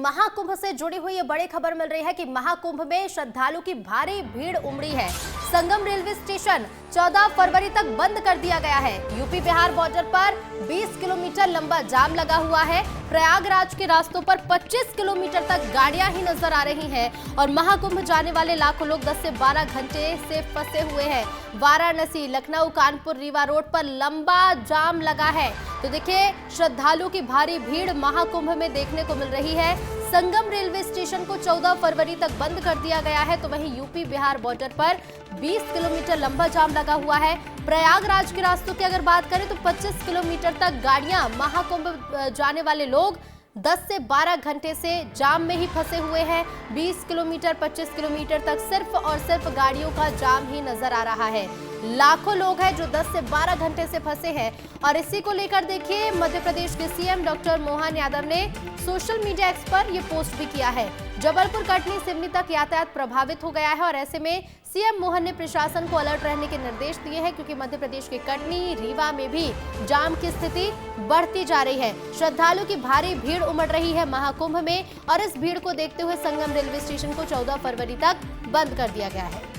महाकुंभ से जुड़ी हुई ये बड़ी खबर मिल रही है कि महाकुंभ में श्रद्धालु की भारी भीड़ उमड़ी है। संगम रेलवे स्टेशन 14 फरवरी तक बंद कर दिया गया है। यूपी बिहार बॉर्डर पर 20 किलोमीटर लंबा जाम लगा हुआ है। प्रयागराज के रास्तों पर 25 किलोमीटर तक गाड़ियां ही नजर आ रही हैं और महाकुंभ जाने वाले लाखों लोग 10 से 12 घंटे से फंसे हुए हैं। वाराणसी, लखनऊ, कानपुर, रीवा रोड पर लंबा जाम लगा है। तो देखिए, श्रद्धालु की भारी भीड़ महाकुंभ में देखने को मिल रही है। संगम रेलवे स्टेशन को 14 फरवरी तक बंद कर दिया गया है, तो वहीं यूपी बिहार बॉर्डर पर 20 किलोमीटर लंबा जाम लगा हुआ है। प्रयागराज के रास्तों की अगर बात करें तो 25 किलोमीटर तक गाड़ियां, महाकुंभ जाने वाले लोग 10 से 12 घंटे से जाम में ही फंसे हुए हैं। 20 किलोमीटर 25 किलोमीटर तक सिर्फ और सिर्फ गाड़ियों का जाम ही नजर आ रहा है। लाखों लोग हैं जो 10 से 12 घंटे से फंसे हैं और इसी को लेकर देखिए, मध्य प्रदेश के सीएम डॉक्टर मोहन यादव ने सोशल मीडिया एक्स पर यह पोस्ट भी किया है। जबलपुर, कटनी, सिवनी तक यातायात प्रभावित हो गया है और ऐसे में सीएम मोहन ने प्रशासन को अलर्ट रहने के निर्देश दिए हैं, क्योंकि मध्य प्रदेश के कटनी, रीवा में भी जाम की स्थिति बढ़ती जा रही है। श्रद्धालु की भारी भीड़ उमड़ रही है महाकुंभ में और इस भीड़ को देखते हुए संगम रेलवे स्टेशन को 14 फरवरी तक बंद कर दिया गया है।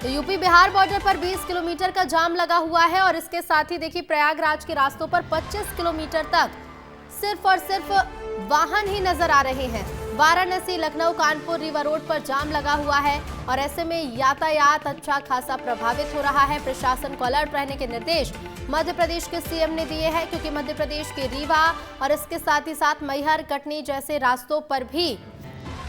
तो यूपी बिहार बॉर्डर पर 20 किलोमीटर का जाम लगा हुआ है और इसके साथ ही देखिए, प्रयागराज के रास्तों पर 25 किलोमीटर तक सिर्फ और सिर्फ वाहन ही नजर आ रहे हैं। वाराणसी, लखनऊ, कानपुर, रीवा रोड पर जाम लगा हुआ है और ऐसे में यातायात अच्छा खासा प्रभावित हो रहा है। प्रशासन को अलर्ट रहने के निर्देश मध्य प्रदेश के सीएम ने दिए हैं, क्योंकि मध्य प्रदेश के रीवा और इसके साथ ही साथ मैहर, कटनी जैसे रास्तों पर भी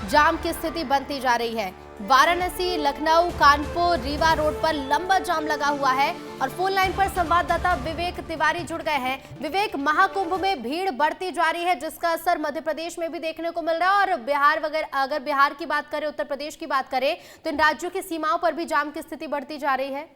जाम की स्थिति बनती जा रही है। वाराणसी, लखनऊ, कानपुर, रीवा रोड पर लंबा जाम लगा हुआ है और फोन लाइन पर संवाददाता विवेक तिवारी जुड़ गए हैं। विवेक, महाकुंभ में भीड़ बढ़ती जा रही है, जिसका असर मध्य प्रदेश में भी देखने को मिल रहा है और बिहार वगैरह, अगर बिहार की बात करें, उत्तर प्रदेश की बात करें, तो इन राज्यों की सीमाओं पर भी जाम की स्थिति बढ़ती जा रही है।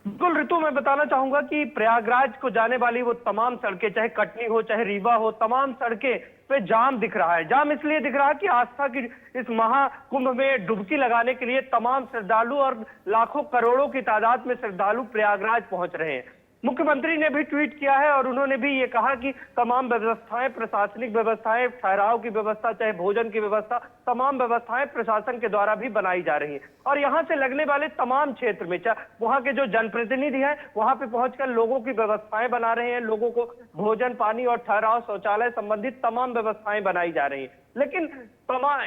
बिल्कुल ऋतु, मैं बताना चाहूंगा कि प्रयागराज को जाने वाली वो तमाम सड़कें, चाहे कटनी हो चाहे रीवा हो, तमाम सड़कें पे जाम दिख रहा है। जाम इसलिए दिख रहा है कि आस्था की इस महाकुंभ में डुबकी लगाने के लिए तमाम श्रद्धालु और लाखों करोड़ों की तादाद में श्रद्धालु प्रयागराज पहुंच रहे हैं। मुख्यमंत्री ने भी ट्वीट किया है और उन्होंने भी ये कहा कि तमाम व्यवस्थाएं, प्रशासनिक व्यवस्थाएं, ठहराव की व्यवस्था, चाहे भोजन की व्यवस्था, तमाम व्यवस्थाएं प्रशासन के द्वारा भी बनाई जा रही है। और यहाँ से लगने वाले तमाम क्षेत्र में, चाहे वहाँ के जो जनप्रतिनिधि हैं, वहाँ पे पहुंचकर लोगों की व्यवस्थाएं बना रहे हैं। लोगों को भोजन, पानी और ठहराव, शौचालय संबंधित तमाम व्यवस्थाएं बनाई जा रही है। लेकिन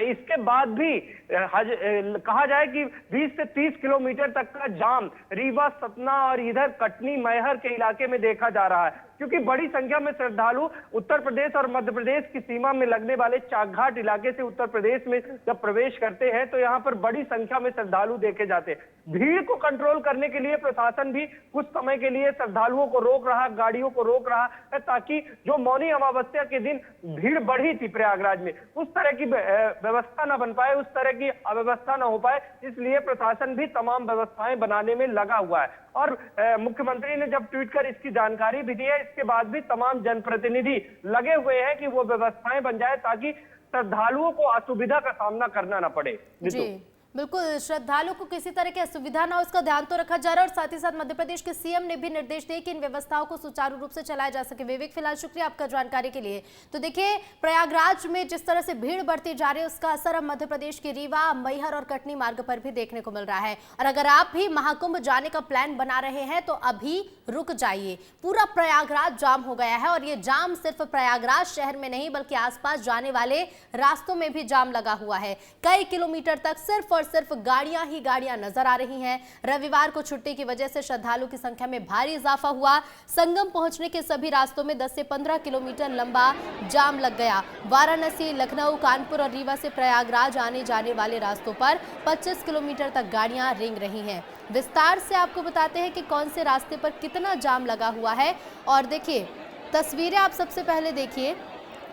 इसके बाद भी कहा जाए कि 20 से 30 किलोमीटर तक का जाम रीवा, सतना और इधर कटनी, मैहर के इलाके में देखा जा रहा है, क्योंकि बड़ी संख्या में श्रद्धालु उत्तर प्रदेश और मध्य प्रदेश की सीमा में लगने वाले चाकघाट इलाके से उत्तर प्रदेश में जब प्रवेश करते हैं तो यहाँ पर बड़ी संख्या में श्रद्धालु देखे जाते हैं। भीड़ को कंट्रोल करने के लिए प्रशासन भी कुछ समय के लिए श्रद्धालुओं को रोक रहा, गाड़ियों को रोक रहा है, ताकि जो मौनी अमावस्या के दिन भीड़ बढ़ी थी प्रयागराज में, उस तरह की व्यवस्था न बन पाए, उस तरह की अव्यवस्था न हो पाए। इसलिए प्रशासन भी तमाम व्यवस्थाएं बनाने में लगा हुआ है और मुख्यमंत्री ने जब ट्वीट कर इसकी जानकारी भी दी है, इसके बाद भी तमाम जनप्रतिनिधि लगे हुए हैं कि वो व्यवस्थाएं बन जाए ताकि श्रद्धालुओं को असुविधा का सामना करना ना पड़े। जी बिल्कुल, श्रद्धालु को किसी तरह की असुविधा ना हो, उसका ध्यान तो रखा जा रहा है और साथ ही साथ मध्य प्रदेश के सीएम ने भी निर्देश दिए कि इन व्यवस्थाओं को सुचारू रूप से चलाया जा सके। विवेक, फिलहाल शुक्रिया आपका जानकारी के लिए। तो देखिए, प्रयागराज में जिस तरह से भीड़ बढ़ती जा रही है, उसका असर अब मध्य प्रदेश के रीवा, मैहर और कटनी मार्ग पर भी देखने को मिल रहा है। और अगर आप भी महाकुंभ जाने का प्लान बना रहे हैं तो अभी रुक जाइए। पूरा प्रयागराज जाम हो गया है और ये जाम सिर्फ प्रयागराज शहर में नहीं बल्कि आसपास जाने वाले रास्तों में भी जाम लगा हुआ है। कई किलोमीटर तक सिर्फ और सिर्फ गाड़ियां ही गाड़ियां नजर आ रही हैं। रविवार को छुट्टी की वजह से श्रद्धालु की संख्या में भारी इजाफा हुआ। संगम पहुंचने के सभी रास्तों में 10 से 15 किलोमीटर लंबा जाम लग गया। वाराणसी, लखनऊ, कानपुर और रीवा से प्रयागराज आने जाने वाले रास्तों पर 25 किलोमीटर तक गाड़ियां रेंग रही हैं। विस्तार से आपको बताते हैं कि कौन से रास्ते पर कितना जाम लगा हुआ है और देखिए, तस्वीरें आप सबसे पहले देखिए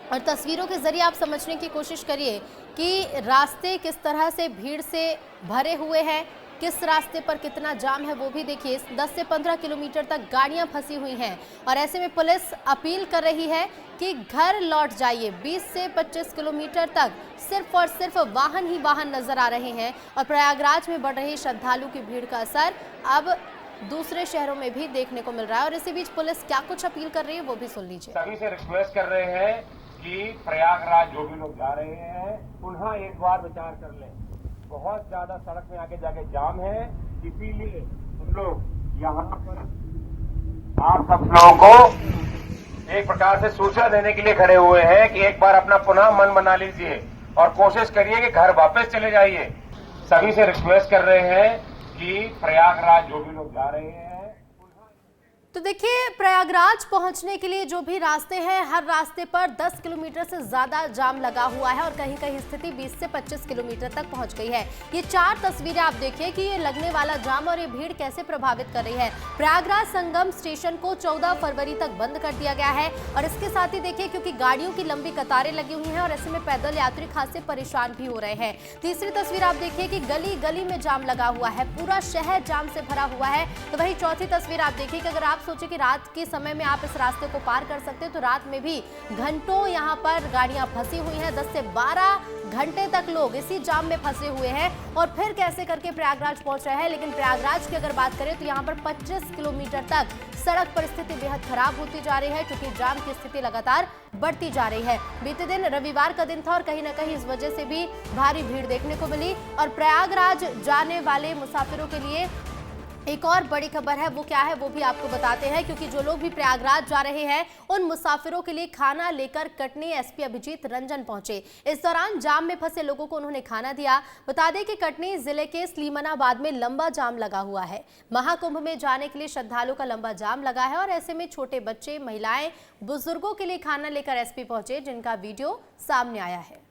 और तस्वीरों के जरिए आप समझने की कोशिश करिए कि रास्ते किस तरह से भीड़ से भरे हुए हैं, किस रास्ते पर कितना जाम है वो भी देखिए। 10 से 15 किलोमीटर तक गाड़ियां फंसी हुई हैं और ऐसे में पुलिस अपील कर रही है कि घर लौट जाइए। 20 से 25 किलोमीटर तक सिर्फ और सिर्फ वाहन ही वाहन नजर आ रहे हैं और प्रयागराज में बढ़ रही श्रद्धालु की भीड़ का असर अब दूसरे शहरों में भी देखने को मिल रहा है। और इसी बीच पुलिस क्या कुछ अपील कर रही है वो भी सुन लीजिए। सभी से रिक्वेस्ट कर रहे हैं कि प्रयागराज जो भी लोग जा रहे हैं पुनः एक बार विचार कर लें। बहुत ज्यादा सड़क में आगे जाके जाम है, इसीलिए हम लोग यहाँ पर आप सब लोगों को एक प्रकार से सूचना देने के लिए खड़े हुए हैं कि एक बार अपना पुनः मन बना लीजिए और कोशिश करिए कि घर वापस चले जाइए। सभी से रिक्वेस्ट कर रहे हैं कि प्रयागराज जो भी लोग जा रहे हैं। तो देखिए, प्रयागराज पहुंचने के लिए जो भी रास्ते हैं, हर रास्ते पर 10 किलोमीटर से ज्यादा जाम लगा हुआ है और कहीं कहीं स्थिति 20 से 25 किलोमीटर तक पहुंच गई है। ये 4 तस्वीरें आप देखिए कि ये लगने वाला जाम और ये भीड़ कैसे प्रभावित कर रही है। प्रयागराज संगम स्टेशन को 14 फरवरी तक बंद कर दिया गया है और इसके साथ ही देखिए, क्योंकि गाड़ियों की लंबी कतारें लगी हुई हैं और ऐसे में पैदल यात्री खासे परेशान भी हो रहे हैं। तीसरी तस्वीर आप देखिए कि गली गली में जाम लगा हुआ है, पूरा शहर जाम से भरा हुआ है। तो वही चौथी तस्वीर आप देखिए कि अगर आप सोचे कि रात के समय में आप इस रास्ते को पार कर सकते हैं तो रात में भी घंटों यहाँ पर गाड़ियां फंसी हुई हैं। 10 से 12 घंटे तक लोग इसी जाम में फंसे हुए हैं और फिर कैसे करके प्रयागराज पहुंच रहे हैं। लेकिन प्रयागराज की अगर बात करें तो यहाँ पर 25 किलोमीटर तक सड़क पर स्थिति बेहद खराब होती जा रही है, क्योंकि जाम की स्थिति लगातार बढ़ती जा रही है। बीते दिन रविवार का दिन था और कहीं ना कहीं इस वजह से भी भारी भीड़ देखने को मिली। और प्रयागराज जाने वाले मुसाफिरों के लिए एक और बड़ी खबर है, वो क्या है वो भी आपको बताते हैं, क्योंकि जो लोग भी प्रयागराज जा रहे हैं उन मुसाफिरों के लिए खाना लेकर कटनी एसपी अभिजीत रंजन पहुंचे। इस दौरान जाम में फंसे लोगों को उन्होंने खाना दिया। बता दें कि कटनी जिले के स्लीमनाबाद में लंबा जाम लगा हुआ है। महाकुंभ में जाने के लिए श्रद्धालुओं का लंबा जाम लगा है और ऐसे में छोटे बच्चे, महिलाएं, बुजुर्गों के लिए खाना लेकर एसपी पहुंचे, जिनका वीडियो सामने आया है।